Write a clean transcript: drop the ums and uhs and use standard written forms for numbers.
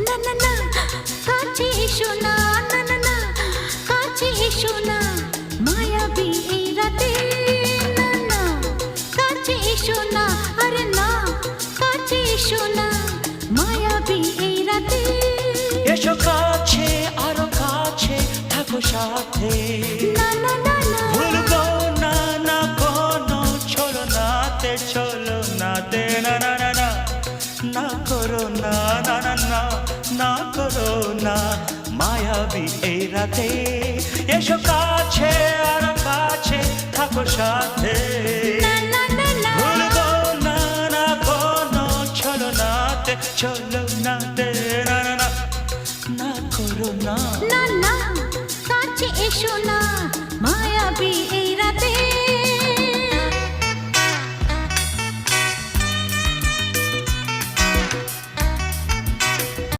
না না না কাছে এসো না, না না না কাছে এসো না, মায়াবী এই রাতে, না না কাছে এসো না, আরে না কাছে এসো না, মায়াবী এই রাতে। এসো কাছে আরো কাছে থাকো সাথে, না না না না ভুলবো না না কোনো ছলো নাতে, চলো নাতে, না না না না না করো না, না না না না করো না, মায়াবী এই রাতে। এসো কাছে আরো কাছে থাকো সাথে, না না না না ভুলবো না না কোনো ছলো নাতে, চলো নাতে, না না না না করো না। না না কাছে এসো না, মায়াবী এই